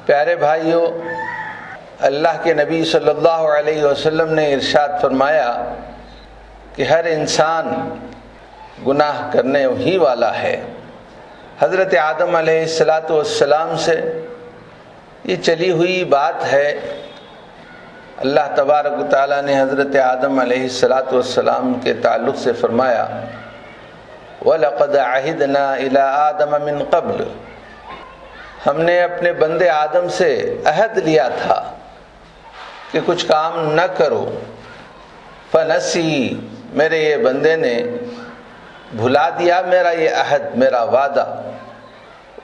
پیارے بھائیوں، اللہ کے نبی صلی اللہ علیہ وسلم نے ارشاد فرمایا کہ ہر انسان گناہ کرنے ہی والا ہے۔ حضرت آدم علیہ السلام سے یہ چلی ہوئی بات ہے۔ اللہ تبارک و تعالیٰ نے حضرت آدم علیہ السلام کے تعلق سے فرمایا وَلَقَدْ عَهِدْنَا إِلَىٰ آدَمَ مِن قَبْلُ، ہم نے اپنے بندے آدم سے عہد لیا تھا کہ کچھ کام نہ کرو، فنسی، میرے یہ بندے نے بھلا دیا میرا یہ عہد، میرا وعدہ۔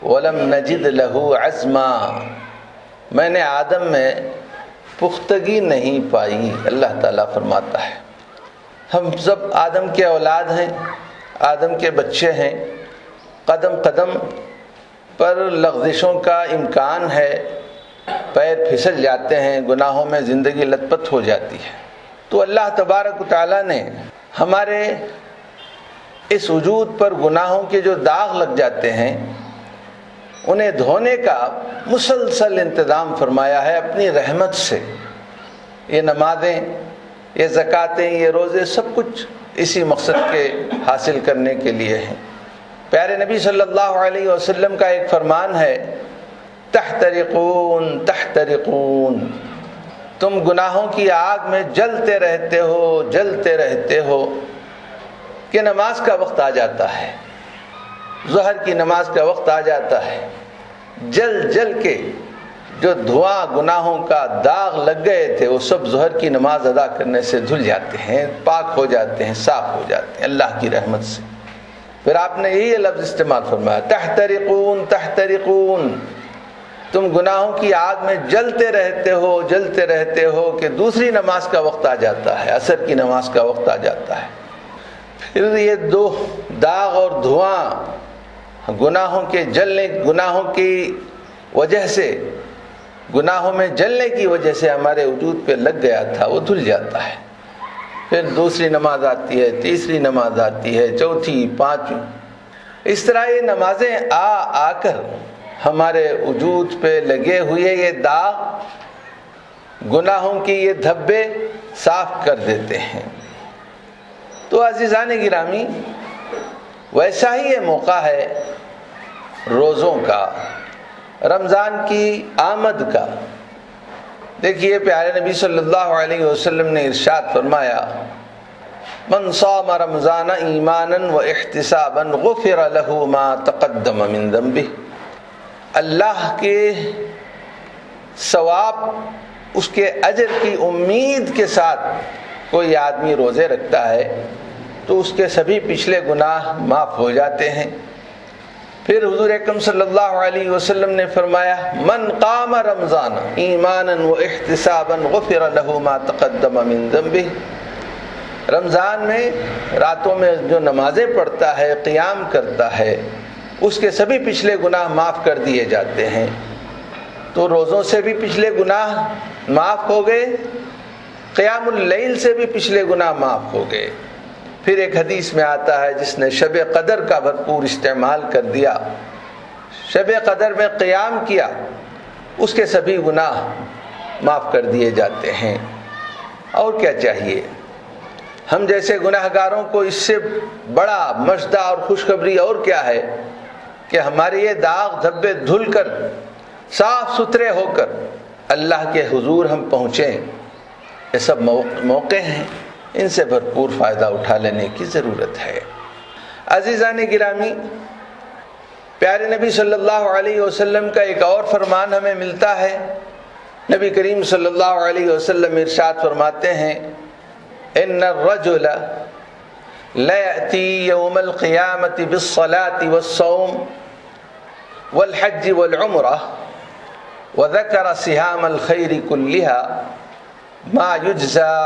وَلَمْ نَجِدْ لَهُ عَزْمًا، میں نے آدم میں پختگی نہیں پائی۔ اللہ تعالیٰ فرماتا ہے ہم سب آدم کے اولاد ہیں، آدم کے بچے ہیں، قدم قدم پر لغزشوں کا امکان ہے، پیر پھسل جاتے ہیں، گناہوں میں زندگی لت پت ہو جاتی ہے۔ تو اللہ تبارک و تعالیٰ نے ہمارے اس وجود پر گناہوں کے جو داغ لگ جاتے ہیں انہیں دھونے کا مسلسل انتظام فرمایا ہے اپنی رحمت سے۔ یہ نمازیں، یہ زکاتیں، یہ روزے، سب کچھ اسی مقصد کے حاصل کرنے کے لیے ہیں۔ پیارے نبی صلی اللہ علیہ وسلم کا ایک فرمان ہے تحترقون تحترقون، تم گناہوں کی آگ میں جلتے رہتے ہو کہ نماز کا وقت آ جاتا ہے، ظہر کی نماز کا وقت آ جاتا ہے، جل کے جو دھواں گناہوں کا داغ لگ گئے تھے وہ سب ظہر کی نماز ادا کرنے سے دھل جاتے ہیں، پاک ہو جاتے ہیں، صاف ہو جاتے ہیں اللہ کی رحمت سے۔ پھر آپ نے یہی لفظ استعمال فرمایا تحترقون تحترقون، تم گناہوں کی آگ میں جلتے رہتے ہو کہ دوسری نماز کا وقت آ جاتا ہے، عصر کی نماز کا وقت آ جاتا ہے۔ پھر یہ دو داغ اور دھواں گناہوں کے جلنے، گناہوں کی وجہ سے، گناہوں میں جلنے کی وجہ سے ہمارے وجود پہ لگ گیا تھا، وہ دھل جاتا ہے۔ پھر دوسری نماز آتی ہے، تیسری نماز آتی ہے، چوتھی، پانچویں، اس طرح یہ نمازیں آ کر ہمارے وجود پہ لگے ہوئے یہ داغ، گناہوں کی یہ دھبے صاف کر دیتے ہیں۔ تو عزیزان گرامی، ویسا ہی یہ موقع ہے روزوں کا، رمضان کی آمد کا۔ دیکھیے پیارے نبی صلی اللہ علیہ وسلم نے ارشاد فرمایا من صام رمضان ایمانا و احتسابا غفر له ما تقدم من ذنبه، اللہ کے ثواب، اس کے اجر کی امید کے ساتھ کوئی آدمی روزے رکھتا ہے تو اس کے سبھی پچھلے گناہ معاف ہو جاتے ہیں۔ پھر حضور اکرم صلی اللہ علیہ وسلم نے فرمایا من قام رمضان ایمانا و احتسابا غفر له ما تقدم من ذنبه، رمضان میں راتوں میں جو نمازیں پڑھتا ہے، قیام کرتا ہے، اس کے سبھی پچھلے گناہ معاف کر دیے جاتے ہیں۔ تو روزوں سے بھی پچھلے گناہ معاف ہو گئے، قیام اللیل سے بھی پچھلے گناہ معاف ہو گئے۔ پھر ایک حدیث میں آتا ہے جس نے شب قدر کا بھرپور استعمال کر دیا، شب قدر میں قیام کیا، اس کے سبھی گناہ معاف کر دیے جاتے ہیں۔ اور کیا چاہیے؟ ہم جیسے گناہ گاروں کو اس سے بڑا مژدہ اور خوشخبری اور کیا ہے کہ ہمارے یہ داغ دھبے دھل کر صاف ستھرے ہو کر اللہ کے حضور ہم پہنچیں۔ یہ سب موقع ہیں، ان سے بھرپور فائدہ اٹھا لینے کی ضرورت ہے۔ عزیزان گرامی، پیارے نبی صلی اللہ علیہ وسلم کا ایک اور فرمان ہمیں ملتا ہے۔ نبی کریم صلی اللہ علیہ وسلم ارشاد فرماتے ہیں ان الرجل ليأتي يوم القيامة بالصلاة والصوم والحج والعمرة وذكر سهام الخير كلها ما يجزى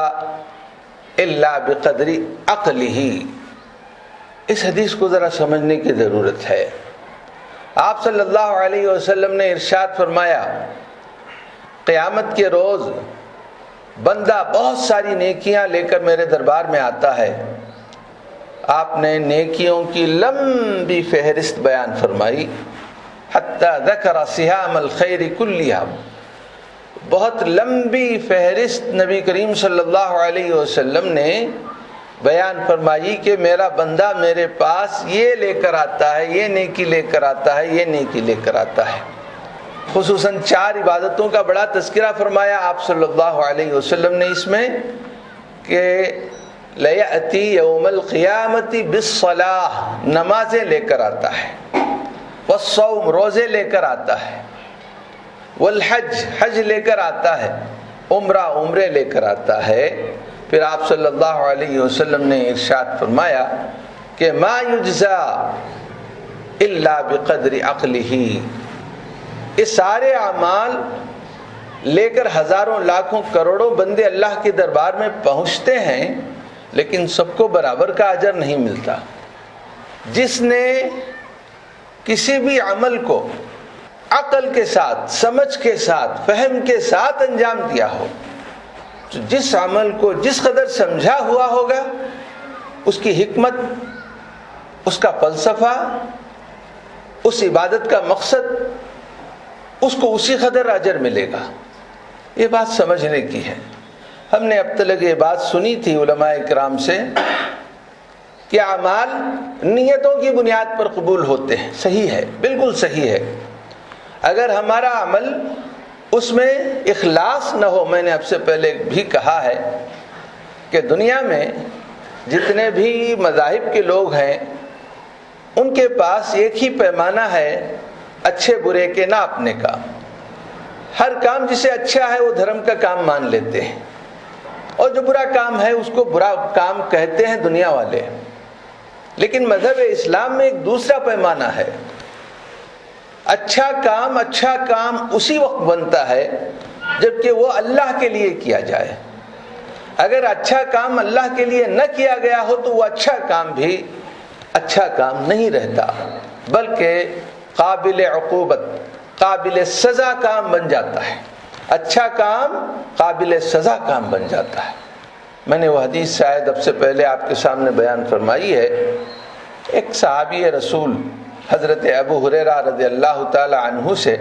إلا بقدر عقله۔ اس حدیث کو ذرا سمجھنے کی ضرورت ہے۔ آپ صلی اللہ علیہ وسلم نے ارشاد فرمایا قیامت کے روز بندہ بہت ساری نیکیاں لے کر میرے دربار میں آتا ہے۔ آپ نے نیکیوں کی لمبی فہرست بیان فرمائی، حتی ذکر صیام الخیر کلیہا، بہت لمبی فہرست نبی کریم صلی اللہ علیہ وسلم نے بیان فرمائی کہ میرا بندہ میرے پاس یہ لے کر آتا ہے، یہ نیکی لے کر آتا ہے، یہ نیکی لے کر آتا ہے۔ خصوصاً 4 عبادتوں کا بڑا تذکرہ فرمایا آپ صلی اللہ علیہ وسلم نے اس میں کہ لَيَأْتِي يَوْمَ الْقِيَامَةِ بِالصَّلَاةِ، نمازیں لے کر آتا ہے، وَالصَّوْمِ، روزے لے کر آتا ہے، وَالْحَجْ، حج لے کر آتا ہے، عمرے لے کر آتا ہے۔ پھر آپ صلی اللہ علیہ وسلم نے ارشاد فرمایا کہ ما یجزا الا بقدر عقلہ، یہ سارے اعمال لے کر ہزاروں لاکھوں کروڑوں بندے اللہ کے دربار میں پہنچتے ہیں، لیکن سب کو برابر کا اجر نہیں ملتا۔ جس نے کسی بھی عمل کو عقل کے ساتھ، سمجھ کے ساتھ، فہم کے ساتھ انجام دیا ہو، تو جس عمل کو جس قدر سمجھا ہوا ہوگا، اس کی حکمت، اس کا فلسفہ، اس عبادت کا مقصد، اس کو اسی قدر اجر ملے گا۔ یہ بات سمجھنے کی ہے۔ ہم نے اب تک یہ بات سنی تھی علماء کرام سے کہ اعمال نیتوں کی بنیاد پر قبول ہوتے ہیں، صحیح ہے، بالکل صحیح ہے۔ اگر ہمارا عمل اس میں اخلاص نہ ہو، میں نے اب سے پہلے بھی کہا ہے کہ دنیا میں جتنے بھی مذاہب کے لوگ ہیں ان کے پاس ایک ہی پیمانہ ہے اچھے برے کے ناپنے کا۔ ہر کام جسے اچھا ہے وہ دھرم کا کام مان لیتے ہیں، اور جو برا کام ہے اس کو برا کام کہتے ہیں دنیا والے۔ لیکن مذہب اسلام میں ایک دوسرا پیمانہ ہے۔ اچھا کام اسی وقت بنتا ہے جبکہ وہ اللہ کے لیے کیا جائے۔ اگر اچھا کام اللہ کے لیے نہ کیا گیا ہو تو وہ اچھا کام بھی اچھا کام نہیں رہتا، بلکہ قابل عقوبت، قابل سزا کام بن جاتا ہے۔ اچھا کام قابل سزا کام بن جاتا ہے۔ میں نے وہ حدیث شاید اب سے پہلے آپ کے سامنے بیان فرمائی ہے۔ ایک صحابی رسول حضرت ابو ہریرہ رضی اللہ تعالی عنہ سے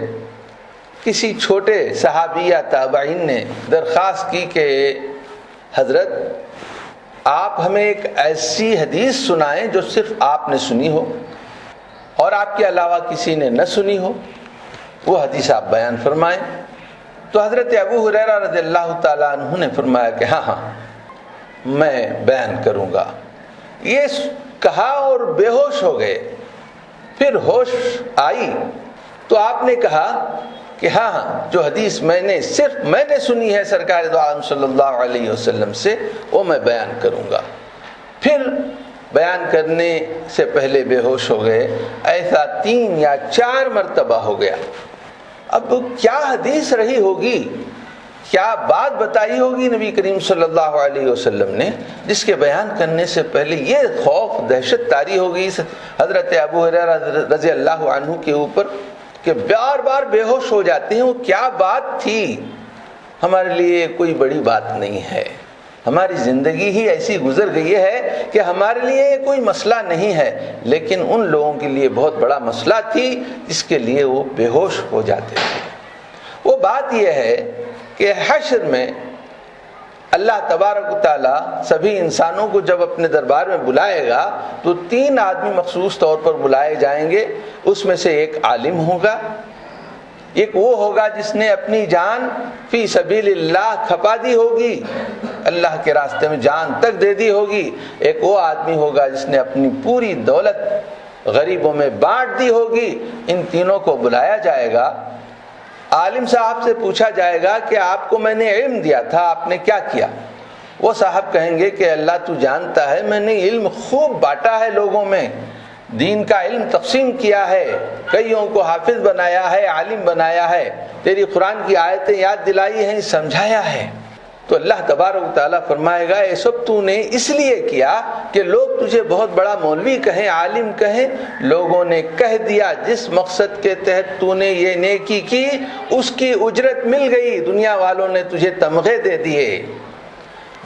کسی چھوٹے صحابی یا تابعین نے درخواست کی کہ حضرت آپ ہمیں ایک ایسی حدیث سنائیں جو صرف آپ نے سنی ہو اور آپ کے علاوہ کسی نے نہ سنی ہو، وہ حدیث آپ بیان فرمائیں۔ تو حضرت ابو ہریرہ رضی اللہ تعالی عنہ نے فرمایا کہ ہاں میں بیان کروں گا۔ یہ کہا اور بے ہوش ہو گئے۔ پھر ہوش آئی تو آپ نے کہا کہ ہاں جو حدیث صرف میں نے سنی ہے سرکار دو عالم صلی اللہ علیہ وسلم سے، وہ میں بیان کروں گا۔ پھر بیان کرنے سے پہلے بے ہوش ہو گئے۔ ایسا 3 یا 4 مرتبہ ہو گیا۔ اب کیا حدیث رہی ہوگی، کیا بات بتائی ہوگی نبی کریم صلی اللہ علیہ وسلم نے جس کے بیان کرنے سے پہلے یہ خوف دہشت طاری ہوگی حضرت ابو ہریرہ رضی اللہ عنہ کے اوپر کہ بار بار بے ہوش ہو جاتے ہیں۔ وہ کیا بات تھی؟ ہمارے لیے کوئی بڑی بات نہیں ہے، ہماری زندگی ہی ایسی گزر گئی ہے کہ ہمارے لیے یہ کوئی مسئلہ نہیں ہے، لیکن ان لوگوں کے لیے بہت بڑا مسئلہ تھی جس کے لیے وہ بے ہوش ہو جاتے تھے۔ وہ بات یہ ہے کہ حشر میں اللہ تبارک و تعالیٰ سبھی انسانوں کو جب اپنے دربار میں بلائے گا تو 3 آدمی مخصوص طور پر بلائے جائیں گے۔ اس میں سے ایک عالم ہوگا، ایک وہ ہوگا جس نے اپنی جان فی سبیل اللہ کھپا دی ہوگی، اللہ کے راستے میں جان تک دے دی ہوگی، ایک وہ آدمی ہوگا جس نے اپنی پوری دولت غریبوں میں بانٹ دی ہوگی۔ ان تینوں کو بلایا جائے گا۔ عالم صاحب سے پوچھا جائے گا کہ آپ کو میں نے علم دیا تھا، آپ نے کیا کیا؟ وہ صاحب کہیں گے کہ اللہ تو جانتا ہے میں نے علم خوب بانٹا ہے، لوگوں میں دین کا علم تقسیم کیا ہے، کئیوں کو حافظ بنایا ہے، عالم بنایا ہے، تیری قرآن کی آیتیں یاد دلائی ہیں، سمجھایا ہے۔ تو اللہ تبارک و تعالیٰ فرمائے گا یہ سب تو نے اس لیے کیا کہ لوگ تجھے بہت بڑا مولوی کہیں، عالم کہیں۔ لوگوں نے کہہ دیا جس مقصد کے تحت تو نے یہ نیکی کی اس کی اجرت مل گئی، دنیا والوں نے تجھے تمغے دے دیے،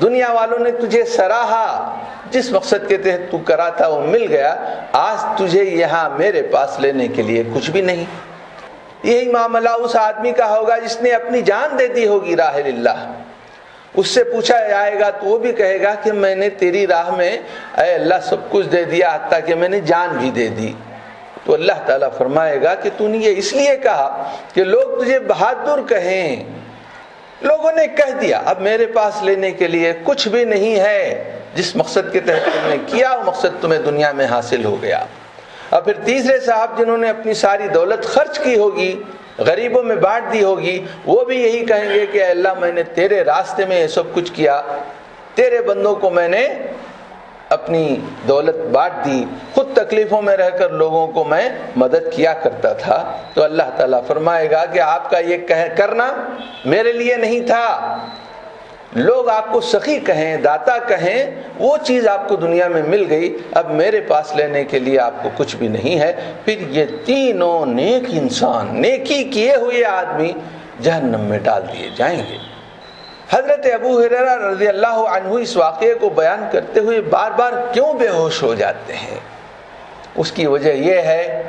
دنیا والوں نے تجھے سراہا، جس مقصد کے تحت تو کرا تھا وہ مل گیا۔ آج تجھے یہاں میرے پاس لینے کے لیے کچھ بھی نہیں۔ یہی معاملہ اس آدمی کا ہوگا جس نے اپنی جان دے دی ہوگی راہ اللہ. اس سے پوچھا جائے گا تو وہ بھی کہے گا کہ میں نے تیری راہ میں اے اللہ سب کچھ دے دیا، حتیٰ کہ میں نے جان بھی دے دی. تو اللہ تعالیٰ فرمائے گا کہ تو نے یہ اس لیے کہا کہ لوگ تجھے بہادر کہیں. لوگوں نے کہہ دیا، اب میرے پاس لینے کے لیے کچھ بھی نہیں ہے. جس مقصد کے تحت تم نے کیا وہ مقصد تمہیں دنیا میں حاصل ہو گیا. اور پھر تیسرے صاحب جنہوں نے اپنی ساری دولت خرچ کی ہوگی، غریبوں میں بانٹ دی ہوگی، وہ بھی یہی کہیں گے کہ اے اللہ میں نے تیرے راستے میں یہ سب کچھ کیا، تیرے بندوں کو میں نے اپنی دولت بانٹ دی، خود تکلیفوں میں رہ کر لوگوں کو میں مدد کیا کرتا تھا. تو اللہ تعالیٰ فرمائے گا کہ آپ کا یہ کرنا میرے لیے نہیں تھا. لوگ آپ کو سخی کہیں، داتا کہیں، وہ چیز آپ کو دنیا میں مل گئی، اب میرے پاس لینے کے لیے آپ کو کچھ بھی نہیں ہے. پھر یہ تینوں نیک انسان، نیکی کیے ہوئے آدمی جہنم میں ڈال دیے جائیں گے. حضرت ابو ہریرہ رضی اللہ عنہ اس واقعے کو بیان کرتے ہوئے بار بار کیوں بے ہوش ہو جاتے ہیں؟ اس کی وجہ یہ ہے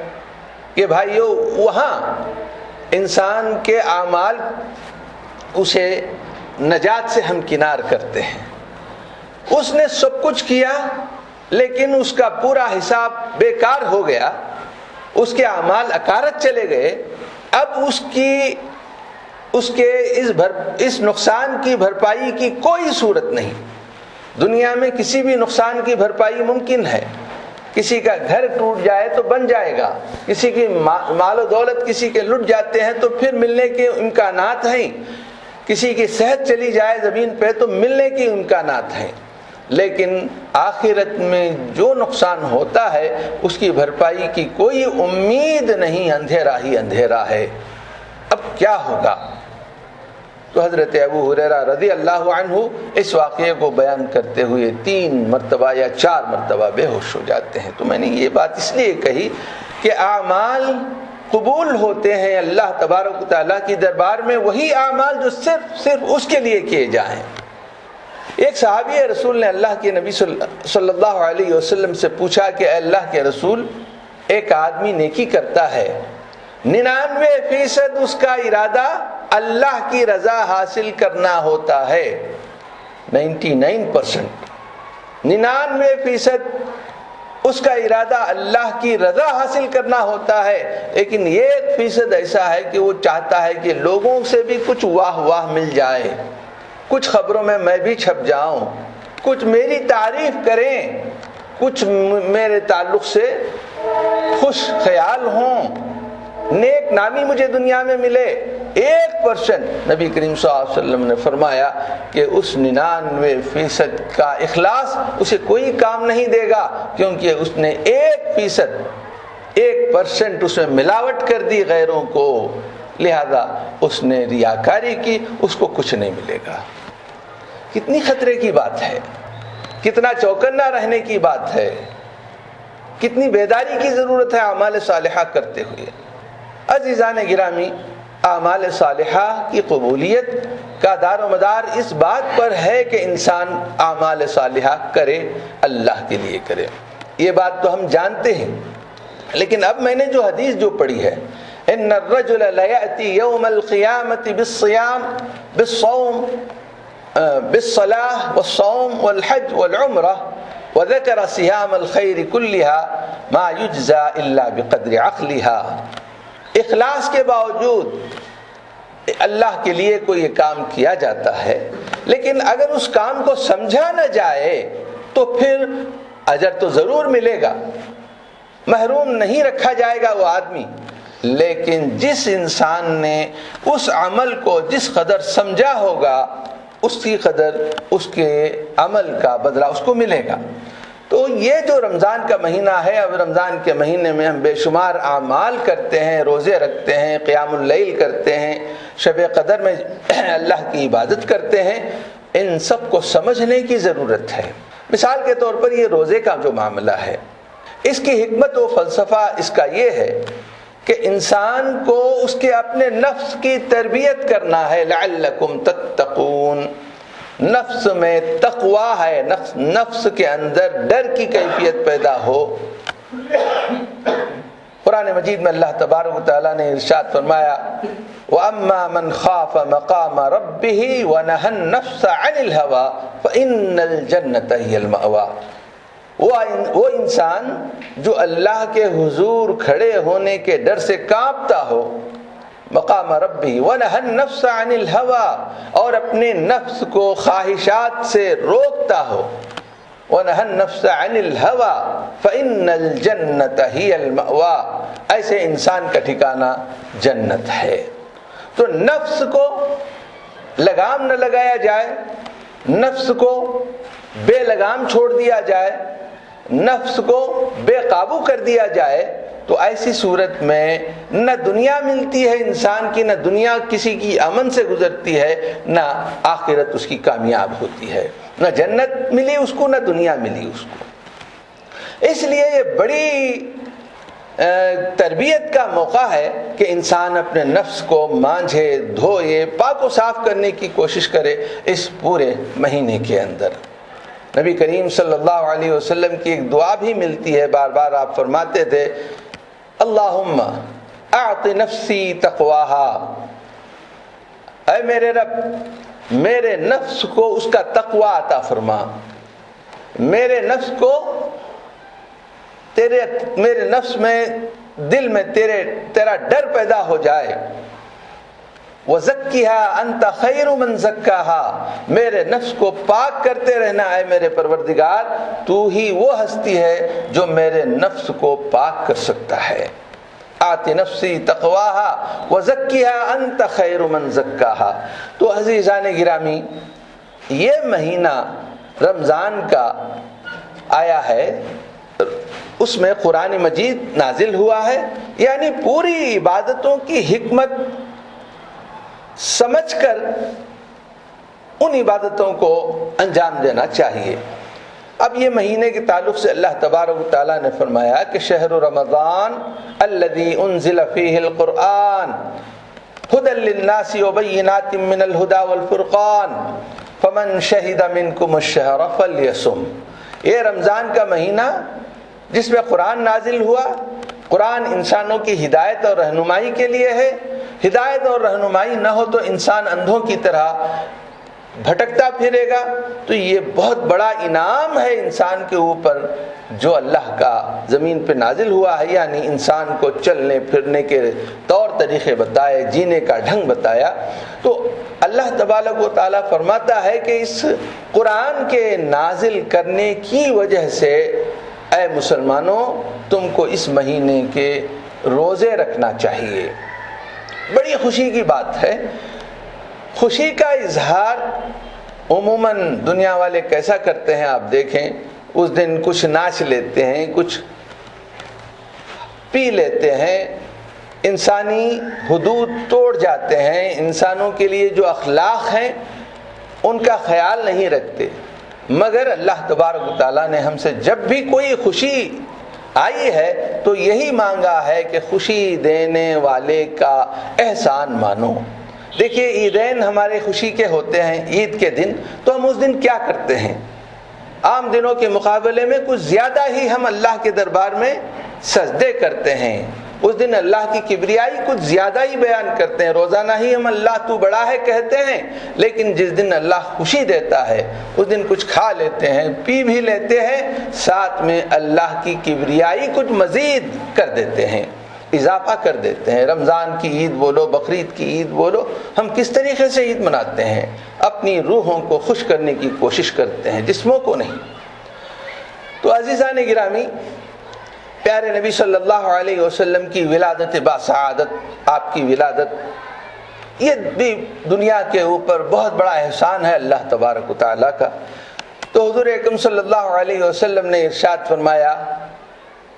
کہ بھائیو وہاں انسان کے اعمال اسے نجات سے ہمکنار کرتے ہیں. اس نے سب کچھ کیا لیکن اس کا پورا حساب بیکار ہو گیا، اس کے اعمال اکارت چلے گئے. اب اس کے اس نقصان کی بھرپائی کی کوئی صورت نہیں. دنیا میں کسی بھی نقصان کی بھرپائی ممکن ہے. کسی کا گھر ٹوٹ جائے تو بن جائے گا، کسی کی مال و دولت کسی کے لٹ جاتے ہیں تو پھر ملنے کے امکانات ہیں، کسی کی صحت چلی جائے زمین پہ تو ملنے کے امکانات ہیں. لیکن آخرت میں جو نقصان ہوتا ہے اس کی بھرپائی کی کوئی امید نہیں، اندھیرا ہی اندھیرا ہے. اب کیا ہوگا؟ تو حضرت ابو ہریرہ رضی اللہ عنہ اس واقعے کو بیان کرتے ہوئے 3 مرتبہ یا 4 مرتبہ بے ہوش ہو جاتے ہیں. تو میں نے یہ بات اس لیے کہی کہ اعمال قبول ہوتے ہیں اللہ تبارک و تعالیٰ کی دربار میں وہی اعمال جو صرف اس کے لیے کیے جائیں. ایک صحابی رسول نے اللہ کے نبی صلی اللہ علیہ وسلم سے پوچھا کہ اے اللہ کے رسول، ایک آدمی نیکی کرتا ہے، 99% اس کا ارادہ اللہ کی رضا حاصل کرنا ہوتا ہے. 99% اس کا ارادہ اللہ کی رضا حاصل کرنا ہوتا ہے، لیکن 1% ایسا ہے کہ وہ چاہتا ہے کہ لوگوں سے بھی کچھ واہ واہ مل جائے، کچھ خبروں میں بھی چھپ جاؤں، کچھ میری تعریف کریں، کچھ میرے تعلق سے خوش خیال ہوں، نیک نامی مجھے دنیا میں ملے. 1% نبی کریم صلی اللہ علیہ وسلم نے فرمایا کہ اس 99% کا اخلاص اسے کوئی کام نہیں دے گا، کیونکہ اس نے 1% اس میں ملاوٹ کر دی غیروں کو، لہذا اس نے ریاکاری کی، اس کو کچھ نہیں ملے گا. کتنی خطرے کی بات ہے، کتنا چوکنا رہنے کی بات ہے، کتنی بیداری کی ضرورت ہے اعمال صالحہ کرتے ہوئے. عزیزان گرامی، اعمال صالحہ کی قبولیت کا دار و مدار اس بات پر ہے کہ انسان اعمال صالحہ کرے، اللہ کے لیے کرے. یہ بات تو ہم جانتے ہیں، لیکن اب میں نے جو حدیث جو پڑھی ہے، ان الرجل لیأتی یوم القیامت بالصوم بالصلاة والصوم والحج والعمرہ وذکر صیام الخیر کلہا ما یجزا الا بقدر عقلہا. اخلاص کے باوجود اللہ کے لیے کوئی یہ کام کیا جاتا ہے، لیکن اگر اس کام کو سمجھا نہ جائے تو پھر اجر تو ضرور ملے گا، محروم نہیں رکھا جائے گا وہ آدمی. لیکن جس انسان نے اس عمل کو جس قدر سمجھا ہوگا اس کی قدر اس کے عمل کا بدلہ اس کو ملے گا. تو یہ جو رمضان کا مہینہ ہے، اب رمضان کے مہینے میں ہم بے شمار اعمال کرتے ہیں، روزے رکھتے ہیں، قیام اللیل کرتے ہیں، شب قدر میں اللہ کی عبادت کرتے ہیں. ان سب کو سمجھنے کی ضرورت ہے. مثال کے طور پر یہ روزے کا جو معاملہ ہے، اس کی حکمت و فلسفہ اس کا یہ ہے کہ انسان کو اس کے اپنے نفس کی تربیت کرنا ہے. لعلکم تتقون، نفس میں تقوی ہے، نفس کے اندر ڈر کی کیفیت پیدا ہو. قرآن مجید میں اللہ تبارک و تعالیٰ نے ارشاد فرمایا وَأَمَّا مَنْ خَافَ مَقَامَ رَبِّهِ وَنَهَى النَّفْسَ عَنِ الْهَوَىٰ فَإِنَّ الْجَنَّةَ هِيَ الْمَأْوَىٰ، وہ انسان جو اللہ کے حضور کھڑے ہونے کے ڈر سے کانپتا ہو، مقام ربی وَنَهَى النَّفْسَ عَنِ الْهَوَىٰ، اور اپنے نفس کو خواہشات سے روکتا ہو، وَنَهَى النَّفْسَ عَنِ الْهَوَىٰ فَإِنَّ الْجَنَّةَ هِيَ الْمَأْوَىٰ، ایسے انسان کا ٹھکانہ جنت ہے۔ تو نفس کو لگام نہ لگایا جائے، نفس کو بے لگام چھوڑ دیا جائے، نفس کو بے قابو کر دیا جائے، تو ایسی صورت میں نہ دنیا ملتی ہے انسان کی، نہ دنیا کسی کی امن سے گزرتی ہے، نہ آخرت اس کی کامیاب ہوتی ہے، نہ جنت ملی اس کو، نہ دنیا ملی اس کو۔ اس لیے یہ بڑی تربیت کا موقع ہے کہ انسان اپنے نفس کو مانجھے، دھوئے، پاک و صاف کرنے کی کوشش کرے اس پورے مہینے کے اندر۔ نبی کریم صلی اللہ علیہ وسلم کی ایک دعا بھی ملتی ہے، بار بار آپ فرماتے تھے اللہم اعط نفسی تقواہا، اے میرے رب میرے نفس کو اس کا تقوی عطا فرما، میرے نفس کو میرے نفس میں، دل میں تیرا ڈر پیدا ہو جائے، وَزَكِّهَا أَنْتَ خَيْرُ مَنْ زَكَّاهَا، میرے نفس کو پاک کرتے رہنا اے میرے پروردگار، تو ہی وہ ہستی ہے جو میرے نفس کو پاک کر سکتا ہے۔ آت نفسی تقواہا وزکیہا انت خیر من زکاہا۔ تو عزیزان گرامی، یہ مہینہ رمضان کا آیا ہے، اس میں قرآن مجید نازل ہوا ہے، یعنی پوری عبادتوں کی حکمت سمجھ کر ان عبادتوں کو انجام دینا چاہیے۔ اب یہ مہینے کے تعلق سے اللہ تبارک و تعالیٰ نے فرمایا کہ شہر رمضان الذی انزل فیہ القرآن ھدی للناس وبینات من الھدی والفرقان فمن شہد منکم الشہر فلیصم۔ یہ رمضان کا مہینہ جس میں قرآن نازل ہوا، قرآن انسانوں کی ہدایت اور رہنمائی کے لیے ہے۔ ہدایت اور رہنمائی نہ ہو تو انسان اندھوں کی طرح بھٹکتا پھرے گا۔ تو یہ بہت بڑا انعام ہے انسان کے اوپر جو اللہ کا زمین پہ نازل ہوا ہے، یعنی انسان کو چلنے پھرنے کے طور طریقے بتائے، جینے کا ڈھنگ بتایا۔ تو اللہ تبارک و تعالیٰ فرماتا ہے کہ اس قرآن کے نازل کرنے کی وجہ سے اے مسلمانوں تم کو اس مہینے کے روزے رکھنا چاہیے۔ بڑی خوشی کی بات ہے۔ خوشی کا اظہار عموماً دنیا والے کیسا کرتے ہیں آپ دیکھیں، اس دن کچھ ناچ لیتے ہیں، کچھ پی لیتے ہیں، انسانی حدود توڑ جاتے ہیں، انسانوں کے لیے جو اخلاق ہیں ان کا خیال نہیں رکھتے۔ مگر اللہ تبارک و تعالیٰ نے ہم سے جب بھی کوئی خوشی آئی ہے تو یہی مانگا ہے کہ خوشی دینے والے کا احسان مانو۔ دیکھیے عیدین ہمارے خوشی کے ہوتے ہیں، عید کے دن تو ہم اس دن کیا کرتے ہیں؟ عام دنوں کے مقابلے میں کچھ زیادہ ہی ہم اللہ کے دربار میں سجدے کرتے ہیں۔ اس دن اللہ کی کبریائی کچھ زیادہ ہی بیان کرتے ہیں۔ روزانہ ہی ہم اللہ تو بڑا ہے کہتے ہیں، لیکن جس دن اللہ خوشی دیتا ہے اس دن کچھ کھا لیتے ہیں، پی بھی لیتے ہیں، ساتھ میں اللہ کی کبریائی کچھ مزید کر دیتے ہیں، اضافہ کر دیتے ہیں۔ رمضان کی عید بولو، بقرعید کی عید بولو، ہم کس طریقے سے عید مناتے ہیں؟ اپنی روحوں کو خوش کرنے کی کوشش کرتے ہیں، جسموں کو نہیں۔ تو عزیزان گرامی، پیارے نبی صلی اللہ علیہ وسلم کی ولادت باسعادت، آپ کی ولادت، یہ بھی دنیا کے اوپر بہت بڑا احسان ہے اللہ تبارک و تعالیٰ کا۔ تو حضور اکرم صلی اللہ علیہ وسلم نے ارشاد فرمایا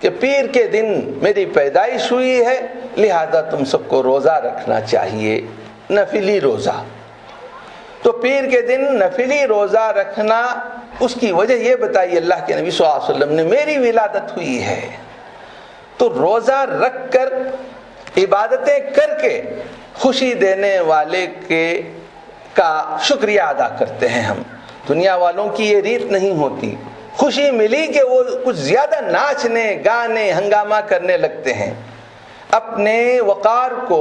کہ پیر کے دن میری پیدائش ہوئی ہے، لہذا تم سب کو روزہ رکھنا چاہیے، نفلی روزہ۔ تو پیر کے دن نفلی روزہ رکھنا، اس کی وجہ یہ بتائی اللہ کے نبی صلی اللہ علیہ وسلم نے، میری ولادت ہوئی ہے تو روزہ رکھ کر عبادتیں کر کے خوشی دینے والے کا شکریہ ادا کرتے ہیں ہم۔ دنیا والوں کی یہ ریت نہیں ہوتی، خوشی ملی کہ وہ کچھ زیادہ ناچنے گانے ہنگامہ کرنے لگتے ہیں۔ اپنے وقار کو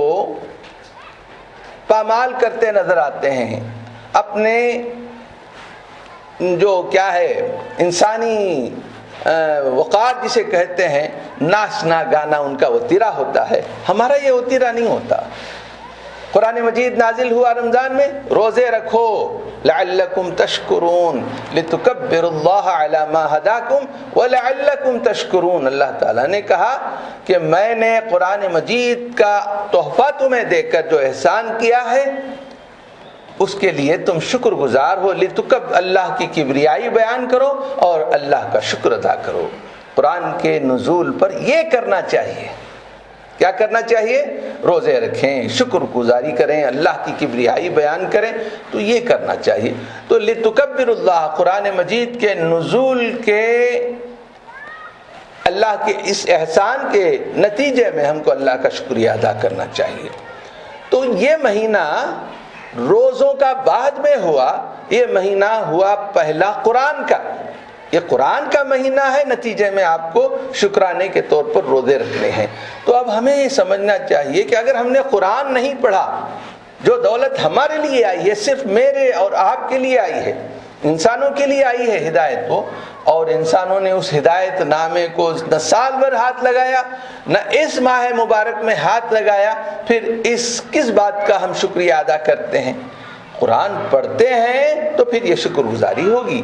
پامال کرتے نظر آتے ہیں، اپنے جو کیا ہے انسانی وقار جسے کہتے ہیں، ناچنا گانا ان کا وتیرہ ہوتا ہے، ہمارا یہ وتیرہ نہیں ہوتا۔ قرآن مجید نازل ہوا رمضان میں، روزے رکھو لعلکم تشکرون لتکبروا اللہ علی ما ہداکم ولعلکم تشکرون۔ اللہ تعالیٰ نے کہا کہ میں نے قرآن مجید کا تحفہ تمہیں دے کر جو احسان کیا ہے اس کے لیے تم شکر گزار ہو، اللہ کی کبریائی بیان کرو اور اللہ کا شکر ادا کرو۔ قرآن کے نزول پر یہ کرنا چاہیے۔ کیا کرنا چاہیے؟ روزے رکھیں، شکر گزاری کریں، اللہ کی کبریائی بیان کریں، تو یہ کرنا چاہیے۔ تو لتکبر اللہ، قرآن مجید کے نزول کے اللہ کے اس احسان کے نتیجے میں ہم کو اللہ کا شکریہ ادا کرنا چاہیے۔ تو یہ مہینہ روزوں کا بعد میں ہوا، یہ مہینہ ہوا پہلا قرآن کا، یہ قرآن کا مہینہ ہے، نتیجے میں آپ کو شکرانے کے طور پر روزے رکھنے ہیں۔ تو اب ہمیں یہ سمجھنا چاہیے کہ اگر ہم نے قرآن نہیں پڑھا، جو دولت ہمارے لیے آئی ہے صرف میرے اور آپ کے لیے آئی ہے، انسانوں کے لیے آئی ہے ہدایت کو، اور انسانوں نے اس ہدایت نامے کو نہ سال بھر ہاتھ لگایا نہ اس ماہ مبارک میں ہاتھ لگایا، پھر اس کس بات کا ہم شکریہ ادا کرتے ہیں؟ قرآن پڑھتے ہیں تو پھر یہ شکر گزاری ہوگی۔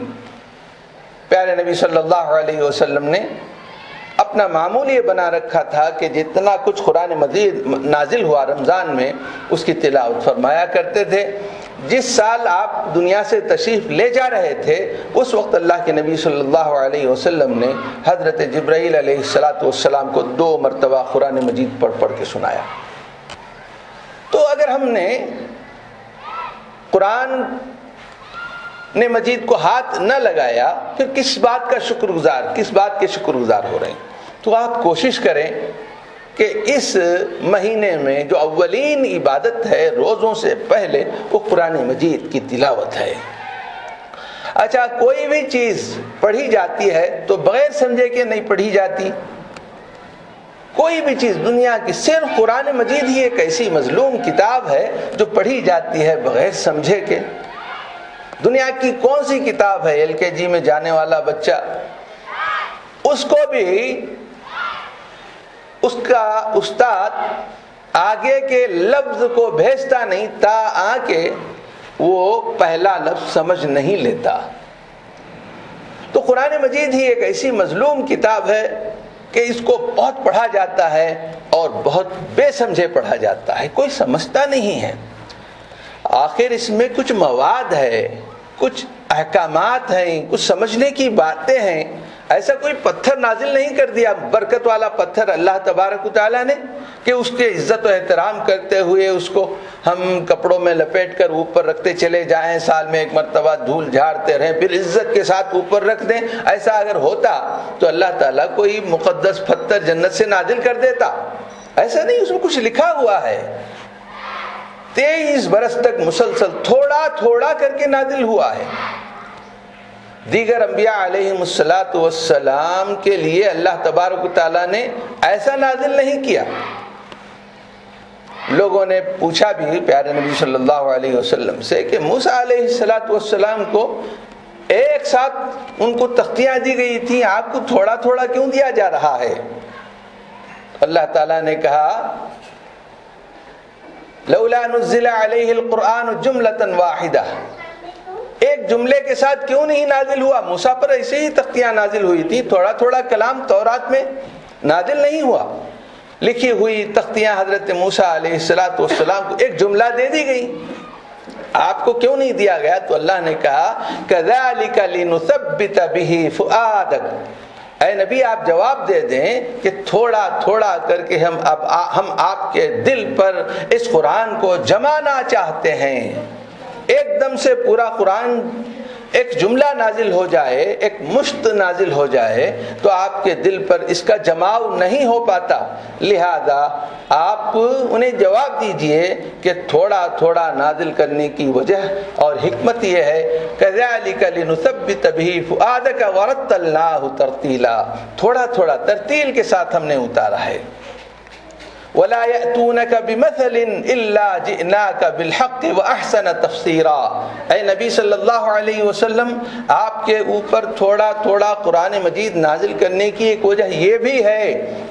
پیارے نبی صلی اللہ علیہ وسلم نے اپنا معمول یہ بنا رکھا تھا کہ جتنا کچھ قرآن مجید نازل ہوا رمضان میں اس کی تلاوت فرمایا کرتے تھے۔ جس سال آپ دنیا سے تشریف لے جا رہے تھے اس وقت اللہ کے نبی صلی اللہ علیہ وسلم نے حضرت جبرائیل علیہ السلام کو 2 مرتبہ قرآن مجید پڑھ کے سنایا۔ تو اگر ہم نے قرآن نے مجید کو ہاتھ نہ لگایا پھر کس بات کے شکر گزار ہو رہے ہیں؟ تو آپ کوشش کریں کہ اس مہینے میں جو اولین عبادت ہے روزوں سے پہلے وہ قرآن مجید کی تلاوت ہے۔ اچھا، کوئی بھی چیز پڑھی جاتی ہے تو بغیر سمجھے کہ نہیں پڑھی جاتی، کوئی بھی چیز دنیا کی، صرف قرآن مجید ہی ایک ایسی مظلوم کتاب ہے جو پڑھی جاتی ہے بغیر سمجھے کے۔ دنیا کی کون سی کتاب ہے؟ LKG میں جانے والا بچہ، اس کو بھی اس کا استاد آگے کے لفظ کو بھیجتا نہیں تاکہ وہ پہلا لفظ سمجھ نہیں لیتا۔ تو قرآن مجید ہی ایک ایسی مظلوم کتاب ہے کہ اس کو بہت پڑھا جاتا ہے اور بہت بے سمجھے پڑھا جاتا ہے، کوئی سمجھتا نہیں ہے۔ آخر اس میں کچھ مواد ہے، کچھ احکامات ہیں، کچھ سمجھنے کی باتیں ہیں۔ ایسا کوئی پتھر نازل نہیں کر دیا، برکت والا پتھر اللہ تبارک و تعالیٰ نے، کہ اس کے عزت و احترام کرتے ہوئے اس کو ہم کپڑوں میں لپیٹ کر اوپر رکھتے چلے جائیں، سال میں 1 مرتبہ دھول جھاڑتے رہیں، پھر عزت کے ساتھ اوپر رکھ دیں۔ ایسا اگر ہوتا تو اللہ تعالیٰ کوئی مقدس پتھر جنت سے نازل کر دیتا؟ ایسا نہیں، اس میں کچھ لکھا ہوا ہے۔ 23 برس تک مسلسل تھوڑا تھوڑا کر کے نازل ہوا ہے۔ دیگر انبیاء علیہم السلام کے لیے اللہ تبارک و تعالیٰ نے ایسا نازل نہیں کیا۔ لوگوں نے پوچھا بھی پیارے نبی صلی اللہ علیہ وسلم سے کہ موسیٰ علیہ السلام کو ایک ساتھ ان کو تختیاں دی گئی تھیں، آپ کو تھوڑا تھوڑا کیوں دیا جا رہا ہے؟ اللہ تعالیٰ نے کہا لولا نزل علیہ القرآن جملۃ واحدہ، ایک جملے کے ساتھ کیوں نہیں نازل ہوا؟ موسیٰ پر ایسے ہی تختیاں نازل ہوئی تھی، تھوڑا تھوڑا کلام تورات میں نازل نہیں ہوا۔ لکھی ہوئی تختیاں حضرت موسیٰ علیہ السلام کو ایک جملہ دے دی گئی، آپ کو کیوں نہیں دیا گیا؟ تو اللہ نے کہا کذالک لنثبت بہ فؤادک، اے نبی آپ جواب دے دیں کہ تھوڑا تھوڑا کر کے ہم آپ کے دل پر اس قرآن کو جمانا چاہتے ہیں۔ ایک دم سے پورا قرآن ایک جملہ نازل ہو جائے، ایک مشت نازل ہو جائے تو آپ کے دل پر اس کا جماؤ نہیں ہو پاتا۔ لہذا آپ انہیں جواب دیجئے کہ تھوڑا تھوڑا نازل کرنے کی وجہ اور حکمت یہ ہے کذالک لنثبت بہ فؤادک ورتلناہ ترتیلا، تھوڑا تھوڑا ترتیل کے ساتھ ہم نے اتارا ہے۔ ولا يأتونك بمثل الا جئناك بالحق واحسن تفسیرا۔ اے نبی صلی اللہ علیہ وسلم، آپ کے اوپر تھوڑا تھوڑا قرآن مجید نازل کرنے کی ایک وجہ یہ بھی ہے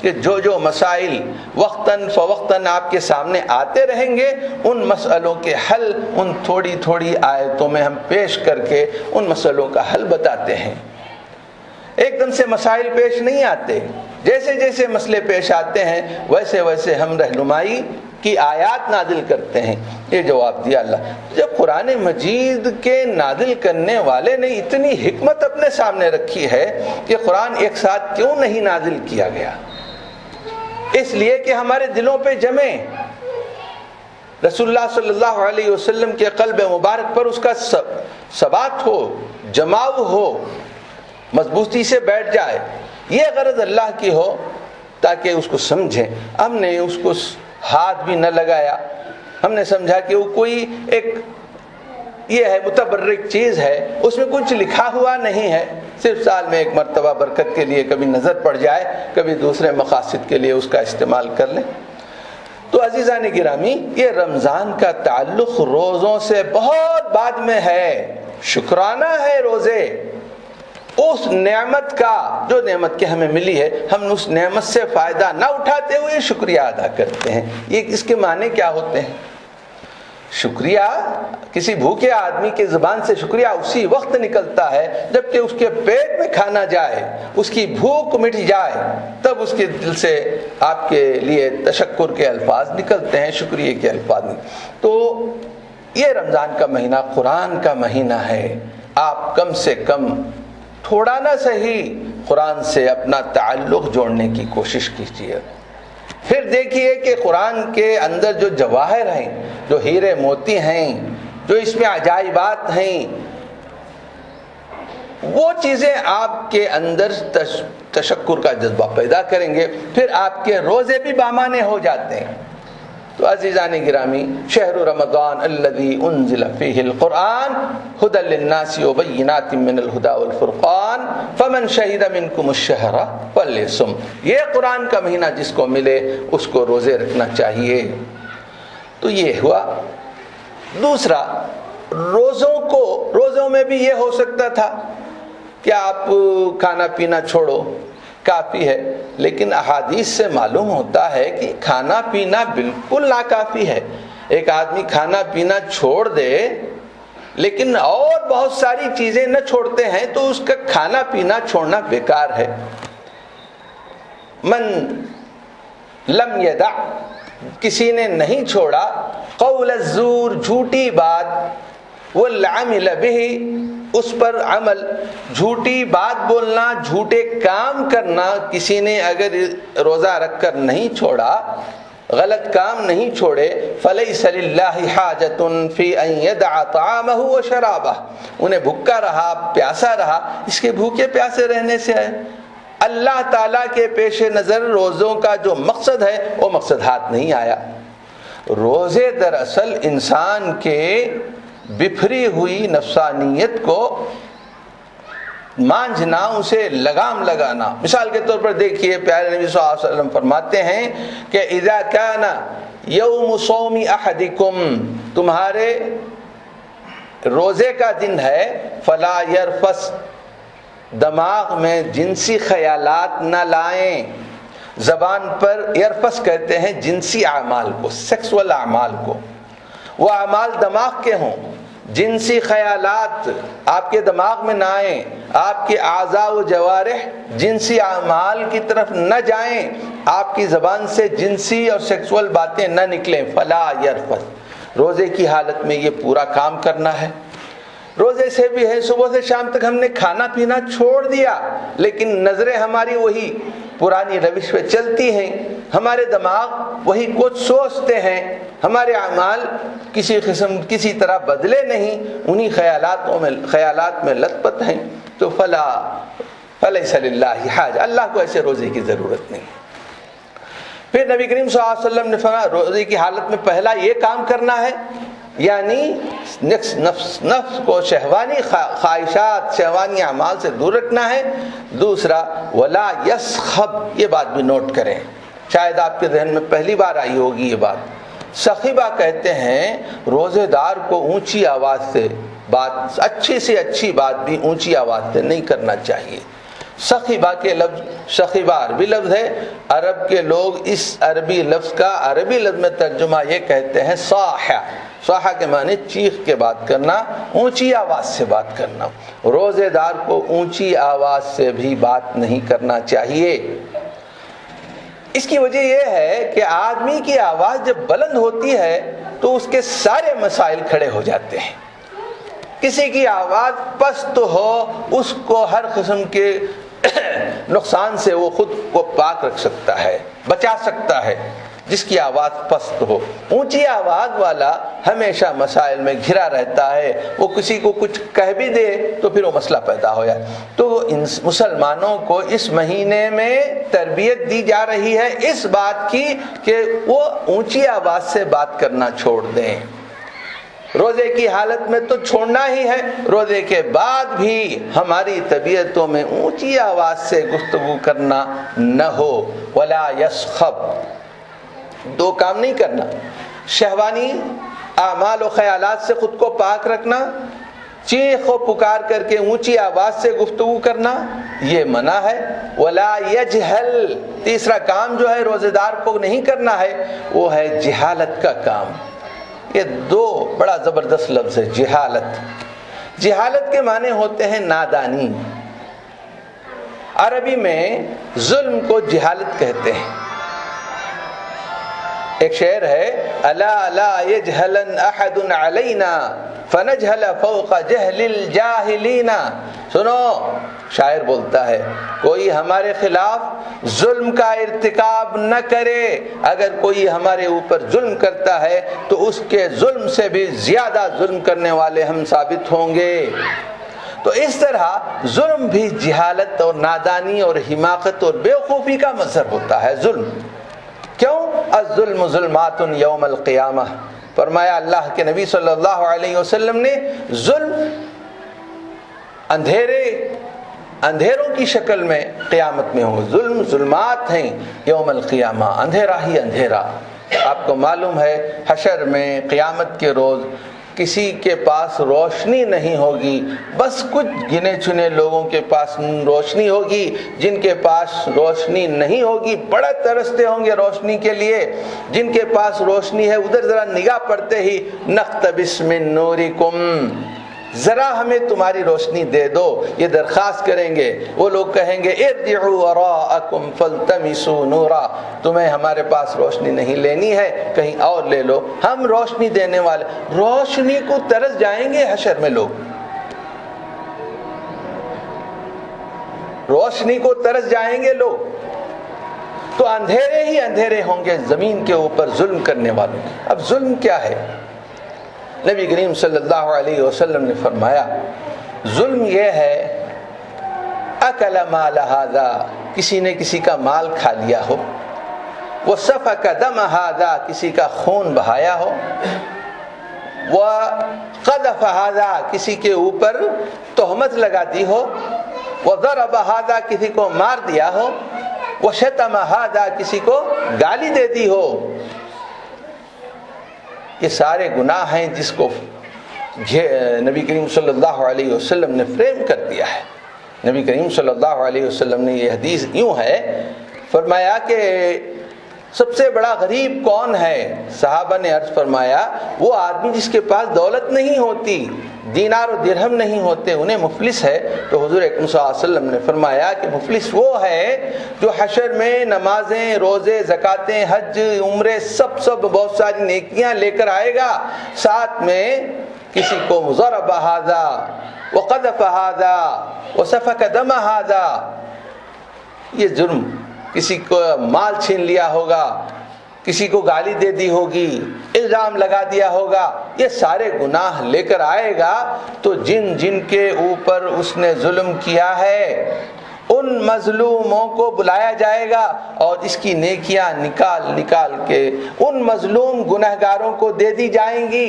کہ جو مسائل وقتاً فوقتاً آپ کے سامنے آتے رہیں گے، ان مسئلوں کے حل ان تھوڑی تھوڑی آیتوں میں ہم پیش کر کے ان مسئلوں کا حل بتاتے ہیں۔ ایک دم سے مسائل پیش نہیں آتے، جیسے جیسے مسئلے پیش آتے ہیں ویسے ویسے ہم رہنمائی کی آیات نازل کرتے ہیں۔ یہ جواب دیا اللہ۔ جب قرآن مجید کے نازل کرنے والے نے اتنی حکمت اپنے سامنے رکھی ہے کہ قرآن ایک ساتھ کیوں نہیں نازل کیا گیا؟ اس لیے کہ ہمارے دلوں پہ جمے، رسول اللہ صلی اللہ علیہ وسلم کے قلب مبارک پر اس کا ثبات ہو، جماؤ ہو، مضبوطی سے بیٹھ جائے۔ یہ غرض اللہ کی ہو تاکہ اس کو سمجھیں۔ ہم نے اس کو ہاتھ بھی نہ لگایا، ہم نے سمجھا کہ وہ کوئی ایک یہ ہے متبرک چیز ہے، اس میں کچھ لکھا ہوا نہیں ہے، صرف سال میں ایک مرتبہ برکت کے لیے کبھی نظر پڑ جائے، کبھی دوسرے مقاصد کے لیے اس کا استعمال کر لیں۔ تو عزیزان گرامی، یہ رمضان کا تعلق روزوں سے بہت بعد میں ہے، شکرانہ ہے روزے اس نعمت کا جو نعمت کے ہمیں ملی ہے، ہم اس نعمت سے فائدہ نہ اٹھاتے ہوئے شکریہ ادا کرتے ہیں۔ یہ اس کے معنی کیا ہوتے ہیں؟ شکریہ، کسی بھوکے آدمی کے زبان سے شکریہ اسی وقت نکلتا ہے جب کہ اس کے پیٹ میں کھانا جائے، اس کی بھوک مٹ جائے، تب اس کے دل سے آپ کے لیے تشکر کے الفاظ نکلتے ہیں، شکریہ کے الفاظ نکلتے۔ تو یہ رمضان کا مہینہ قرآن کا مہینہ ہے، آپ کم سے کم تھوڑا نہ صحیح قرآن سے اپنا تعلق جوڑنے کی کوشش کیجیے۔ پھر دیکھیے کہ قرآن کے اندر جو جواہر ہیں، جو ہیرے موتی ہیں، جو اس میں عجائبات ہیں، وہ چیزیں آپ کے اندر تشکر کا جذبہ پیدا کریں گے، پھر آپ کے روزے بھی بامانے ہو جاتے ہیں۔ تو عزیزان گرامی، شہر رمضان الذی انزل فیہ القرآن ھدی للناس وبینات من الھدی والفرقان فمن شہد منکم الشہر فلیصم۔ یہ قرآن کا مہینہ جس کو ملے اس کو روزے رکھنا چاہیے۔ تو یہ ہوا۔ دوسرا، روزوں میں بھی یہ ہو سکتا تھا کہ آپ کھانا پینا چھوڑو، کافی ہے، لیکن احادیث سے معلوم ہوتا ہے کہ کھانا پینا بالکل ناکافی ہے۔ ایک آدمی کھانا پینا چھوڑ دے لیکن اور بہت ساری چیزیں نہ چھوڑتے ہیں تو اس کا کھانا پینا چھوڑنا بیکار ہے۔ من لم یدع، کسی نے نہیں چھوڑا، قول الزور، جھوٹی بات، والعمل بہ، اس پر عمل، جھوٹی بات بولنا، جھوٹے کام کرنا، کسی نے اگر روزہ رکھ کر نہیں چھوڑا، غلط کام نہیں چھوڑے، فلیس للہ حاجۃ فی ان یدع طعامہ وشرابہ، انہیں بھوکا رہا، پیاسا رہا، اس کے بھوکے پیاسے رہنے سے ہے۔ اللہ تعالیٰ کے پیش نظر روزوں کا جو مقصد ہے وہ مقصد ہاتھ نہیں آیا۔ روزے دراصل انسان کے بفری ہوئی نفسانیت کو مانجھنا، اسے لگام لگانا۔ مثال کے طور پر دیکھیے، پیارے نبی صلی اللہ علیہ وسلم فرماتے ہیں کہ اذا کان یوم صوم احدکم، تمہارے روزے کا دن ہے، فلا یرفس، دماغ میں جنسی خیالات نہ لائیں۔ زبان پر یرفس کہتے ہیں جنسی اعمال کو، سیکسول اعمال کو، وہ اعمال دماغ کے ہوں، جنسی خیالات آپ کے دماغ میں نہ آئیں، آپ کے اعضاء و جوارح جنسی اعمال کی طرف نہ جائیں، آپ کی زبان سے جنسی اور سیکسول باتیں نہ نکلیں۔ فلا یرفس، روزے کی حالت میں یہ پورا کام کرنا ہے۔ روزے سے بھی ہے، صبح سے شام تک ہم نے کھانا پینا چھوڑ دیا لیکن نظریں ہماری وہی پرانی روش پہ چلتی ہیں، ہمارے دماغ وہی کچھ سوچتے ہیں، ہمارے اعمال کسی طرح بدلے نہیں، انہی خیالات میں لت پت ہیں، تو فلیس للہ حاجہ، اللہ کو ایسے روزے کی ضرورت نہیں۔ پھر نبی کریم صلی اللہ علیہ وسلم نے فرمایا روزے کی حالت میں پہلا یہ کام کرنا ہے، یعنی نفس کو شہوانی خواہشات، شہوانی اعمال سے دور رکھنا ہے۔ دوسرا، ولا یسخب، یہ بات بھی نوٹ کریں، شاید آپ کے ذہن میں پہلی بار آئی ہوگی یہ بات۔ سخیبہ کہتے ہیں روزے دار کو اونچی آواز سے بات، اچھی سے اچھی بات بھی اونچی آواز سے نہیں کرنا چاہیے۔ سخیبہ کے لفظ، سخیبہ عربی لفظ ہے، عرب کے لوگ اس عربی لفظ کا عربی لفظ میں ترجمہ یہ کہتے ہیں صاحہ۔ صاحہ کے معنی چیخ کے بات کرنا، اونچی آواز سے بات کرنا۔ روزے دار کو اونچی آواز سے بھی بات نہیں کرنا چاہیے۔ اس کی وجہ یہ ہے کہ آدمی کی آواز جب بلند ہوتی ہے تو اس کے سارے مسائل کھڑے ہو جاتے ہیں۔ کسی کی آواز پست ہو، اس کو ہر قسم کے نقصان سے وہ خود کو پاک رکھ سکتا ہے، بچا سکتا ہے جس کی آواز پست ہو۔ اونچی آواز والا ہمیشہ مسائل میں گھرا رہتا ہے، وہ کسی کو کچھ کہہ بھی دے تو پھر وہ مسئلہ پیدا ہو جائے۔ تو مسلمانوں کو اس مہینے میں تربیت دی جا رہی ہے اس بات کی کہ وہ اونچی آواز سے بات کرنا چھوڑ دیں۔ روزے کی حالت میں تو چھوڑنا ہی ہے، روزے کے بعد بھی ہماری طبیعتوں میں اونچی آواز سے گفتگو کرنا نہ ہو۔ ولا یسخب، دو کام نہیں کرنا، شہوانی اعمال و خیالات سے خود کو پاک رکھنا، چیخ و پکار کر کے اونچی آواز سے گفتگو کرنا یہ منع ہے۔ ولا یجہل، تیسرا کام جو ہے روزے دار کو نہیں کرنا ہے وہ ہے جہالت کا کام۔ یہ دو بڑا زبردست لفظ ہے، جہالت۔ جہالت کے معنی ہوتے ہیں نادانی۔ عربی میں ظلم کو جہالت کہتے ہیں۔ ایک شعر ہے، الا لا یجہلن احد علینا فنجہل فوق جہل الجاہلین۔ سنو، شاعر بولتا ہے کوئی ہمارے خلاف ظلم کا ارتکاب نہ کرے، اگر کوئی ہمارے اوپر ظلم کرتا ہے تو اس کے ظلم سے بھی زیادہ ظلم کرنے والے ہم ثابت ہوں گے۔ تو اس طرح ظلم بھی جہالت اور نادانی اور حماقت اور بیوقوفی کا مظہر ہوتا ہے ظلم۔ کیوں؟ الظلم ظلمات یوم القیامہ، فرمایا اللہ کے نبی صلی اللہ علیہ وسلم نے، ظلم اندھیروں کی شکل میں قیامت میں ہو، ظلم ظلمات ہیں یوم القیامہ، اندھیرا ہی اندھیرا۔ آپ کو معلوم ہے حشر میں قیامت کے روز کسی کے پاس روشنی نہیں ہوگی، بس کچھ گنے چنے لوگوں کے پاس روشنی ہوگی، جن کے پاس روشنی نہیں ہوگی بڑا ترستے ہوں گے روشنی کے لیے۔ جن کے پاس روشنی ہے ادھر ذرا نگاہ پڑتے ہی نقتبس من نورکم، ذرا ہمیں تمہاری روشنی دے دو، یہ درخواست کریں گے۔ وہ لوگ کہیں گے ارجعوا وراءکم فالتمسوا نورا، تمہیں ہمارے پاس روشنی نہیں لینی ہے، کہیں اور لے لو، ہم روشنی دینے والے۔ روشنی کو ترس جائیں گے حشر میں لوگ، روشنی کو ترس جائیں گے لوگ۔ تو اندھیرے ہی اندھیرے ہوں گے زمین کے اوپر ظلم کرنے والوں کے۔ اب ظلم کیا ہے؟ نبی کریم صلی اللہ علیہ وسلم نے فرمایا ظلم یہ ہے اکل مال ھذا، کسی نے کسی کا مال کھا لیا ہو، وسفک دم ھذا، کسی کا خون بہایا ہو، وقذف ھذا، کسی کے اوپر تہمت لگا دی ہو، وضرب ھذا، کسی کو مار دیا ہو، وشتم ھذا، کسی کو گالی دے دی ہو۔ یہ سارے گناہ ہیں جس کو نبی کریم صلی اللہ علیہ وسلم نے فریم کر دیا ہے۔ نبی کریم صلی اللہ علیہ وسلم نے یہ حدیث یوں ہے، فرمایا کہ سب سے بڑا غریب کون ہے؟ صحابہ نے عرض فرمایا وہ آدمی جس کے پاس دولت نہیں ہوتی، دینار و درہم نہیں ہوتے، انہیں مفلس ہے۔ تو حضور اکرم صلی اللہ علیہ وسلم نے فرمایا کہ مفلس وہ ہے جو حشر میں نمازیں، روزے، زکاتیں، حج، عمرے سب بہت ساری نیکیاں لے کر آئے گا، ساتھ میں کسی کو ضرب ھذا وقذف ھذا وسفک دم ھذا، یہ جرم، کسی کو مال چھین لیا ہوگا، کسی کو گالی دے دی ہوگی، الزام لگا دیا ہوگا، یہ سارے گناہ لے کر آئے گا۔ تو جن جن کے اوپر اس نے ظلم کیا ہے ان مظلوموں کو بلایا جائے گا اور اس کی نیکیاں نکال نکال کے ان مظلوم گنہگاروں کو دے دی جائیں گی،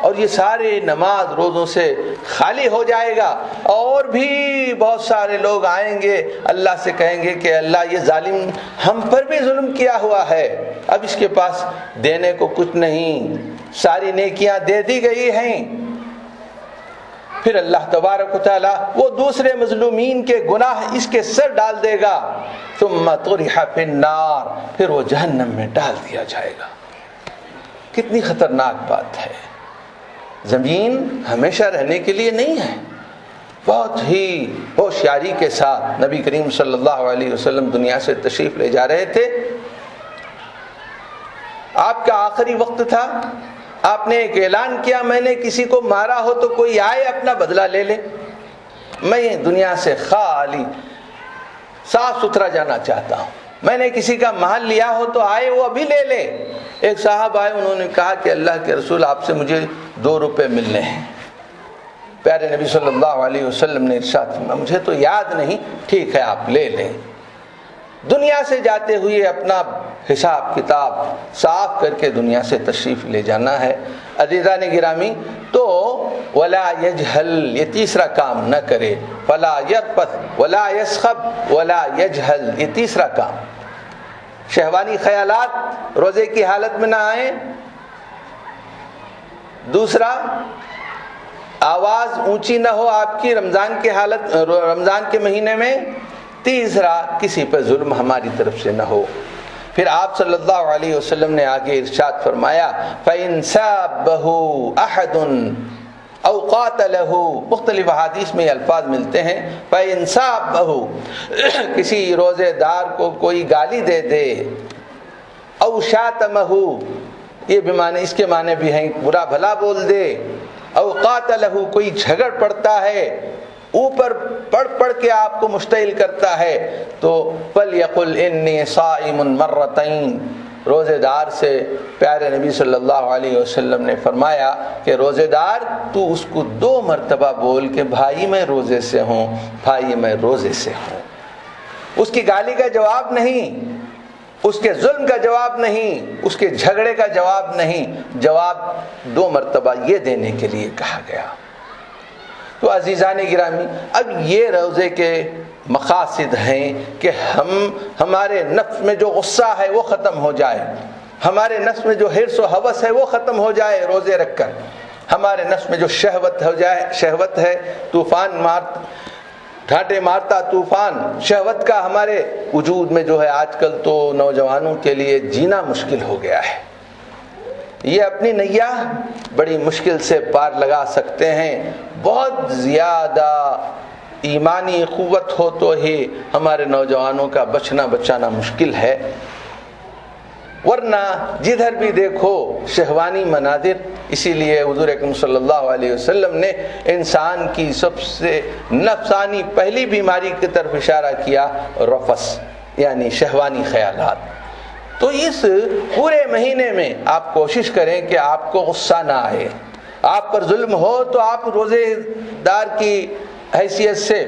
اور یہ سارے نماز روزوں سے خالی ہو جائے گا، اور بھی بہت سارے لوگ آئیں گے اللہ سے کہیں گے کہ اللہ یہ ظالم ہم پر بھی ظلم کیا ہوا ہے، اب اس کے پاس دینے کو کچھ نہیں، ساری نیکیاں دے دی گئی ہیں۔ پھر اللہ تبارک و تعالی وہ دوسرے مظلومین کے گناہ اس کے سر ڈال دے گا، ثم طرح فی النار، پھر وہ جہنم میں ڈال دیا جائے گا۔ کتنی خطرناک بات ہے۔ زمین ہمیشہ رہنے کے لیے نہیں ہے۔ بہت ہی ہوشیاری کے ساتھ نبی کریم صلی اللہ علیہ وسلم دنیا سے تشریف لے جا رہے تھے۔ آپ کا آخری وقت تھا، آپ نے ایک اعلان کیا، میں نے کسی کو مارا ہو تو کوئی آئے اپنا بدلہ لے لے، میں دنیا سے خالی صاف ستھرا جانا چاہتا ہوں، میں نے کسی کا مال لیا ہو تو آئے وہ ابھی لے لے۔ ایک صاحب آئے، انہوں نے کہا کہ اللہ کے رسول آپ سے مجھے 2 روپے ملنے ہیں۔ پیارے نبی صلی اللہ علیہ وسلم نے ارشاد فرمایا مجھے تو یاد نہیں، ٹھیک ہے آپ لے لیں۔ دنیا سے جاتے ہوئے اپنا حساب کتاب صاف کر کے دنیا سے تشریف لے جانا ہے۔ عزیزان گرامی، تو ولا یجہل، یہ تیسرا کام نہ کرے، فلا یرفث ولا یسخب ولا یجہل، یہ تیسرا کام۔ شہوانی خیالات روزے کی حالت میں نہ آئیں۔ دوسرا، آواز اونچی نہ ہو آپ کی رمضان کے مہینے میں۔ تیسرا، کسی پہ ظلم ہماری طرف سے نہ ہو۔ پھر آپ صلی اللہ علیہ وسلم نے آگے ارشاد فرمایا فَإِن سَابَّهُ أَحَدٌ أَوْ قَاتَلَهُ، مختلف احادیث میں یہ الفاظ ملتے ہیں۔ فَإِن سَابَّهُ، کسی روزے دار کو کوئی گالی دے دے، أَوْ شَاتَمَهُ، یہ بھی معنی، اس کے معنی بھی ہیں برا بھلا بول دے، أَوْ قَاتَلَهُ، کوئی جھگڑ پڑتا ہے، اوپر پڑھ کے آپ کو مشتعل کرتا ہے، تو فَلْيَقُلْ إِنِّي صَائِمٌ مَرَّتَيْن، روزے دار سے پیارے نبی صلی اللہ علیہ وسلم نے فرمایا کہ روزے دار تو اس کو 2 مرتبہ بول کہ بھائی میں روزے سے ہوں، بھائی میں روزے سے ہوں۔ اس کی گالی کا جواب نہیں، اس کے ظلم کا جواب نہیں، اس کے جھگڑے کا جواب نہیں، جواب 2 مرتبہ یہ دینے کے لیے کہا گیا۔ تو عزیزان گرامی، اب یہ روزے کے مقاصد ہیں کہ ہمارے نفس میں جو غصہ ہے وہ ختم ہو جائے، ہمارے نفس میں جو حرص و ہوس ہے وہ ختم ہو جائے روزے رکھ کر، ہمارے نفس میں جو شہوت ہے، ڈھانٹے مارتا طوفان شہوت کا ہمارے وجود میں جو ہے، آج کل تو نوجوانوں کے لیے جینا مشکل ہو گیا ہے۔ یہ اپنی نیا بڑی مشکل سے پار لگا سکتے ہیں۔ بہت زیادہ ایمانی قوت ہو تو ہی ہمارے نوجوانوں کا بچانا مشکل ہے، ورنہ جدھر بھی دیکھو شہوانی مناظر۔ اسی لیے حضور اکرم صلی اللہ علیہ وسلم نے انسان کی سب سے نفسانی پہلی بیماری کی طرف اشارہ کیا، رفث، یعنی شہوانی خیالات۔ تو اس پورے مہینے میں آپ کوشش کریں کہ آپ کو غصہ نہ آئے، آپ پر ظلم ہو تو آپ روزے دار کی حیثیت سے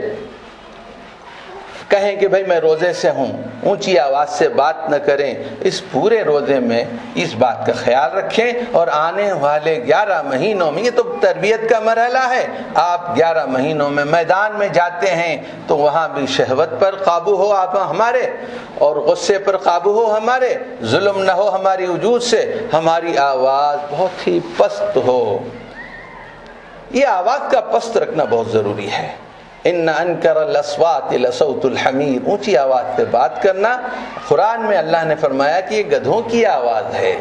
کہیں کہ بھائی میں روزے سے ہوں، اونچی آواز سے بات نہ کریں۔ اس پورے روزے میں اس بات کا خیال رکھیں، اور آنے والے 11 مہینوں میں، یہ تو تربیت کا مرحلہ ہے، آپ 11 مہینوں میں میدان میں جاتے ہیں تو وہاں بھی شہوت پر قابو ہو آپ ہمارے، اور غصے پر قابو ہو ہمارے، ظلم نہ ہو ہماری وجود سے، ہماری آواز بہت ہی پست ہو۔ یہ آواز کا پست رکھنا بہت ضروری ہے۔ ان انکر الاصوات لصوت الحمیر، اونچی آواز سے بات کرنا، قرآن میں اللہ نے فرمایا کہ یہ گدھوں کی آواز ہے۔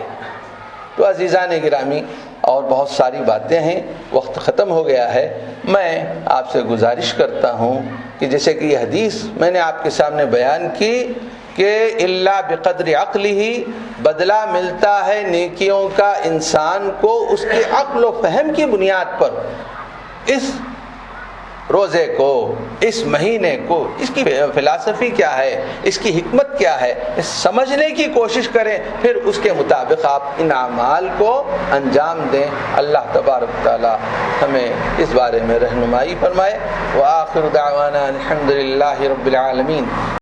تو عزیزان گرامی، اور بہت ساری باتیں ہیں، وقت ختم ہو گیا ہے۔ میں آپ سے گزارش کرتا ہوں کہ جیسے کہ یہ حدیث میں نے آپ کے سامنے بیان کی کہ الا بقدر عقلہ، بدلہ ملتا ہے نیکیوں کا انسان کو اس کے عقل و فہم کی بنیاد پر۔ اس روزے کو، اس مہینے کو، اس کی فلسفی کیا ہے، اس کی حکمت کیا ہے، اس سمجھنے کی کوشش کریں، پھر اس کے مطابق آپ ان اعمال کو انجام دیں۔ اللہ تبارک تعالی ہمیں اس بارے میں رہنمائی فرمائے۔ وآخر دعوانا الحمد للہ رب العالمین۔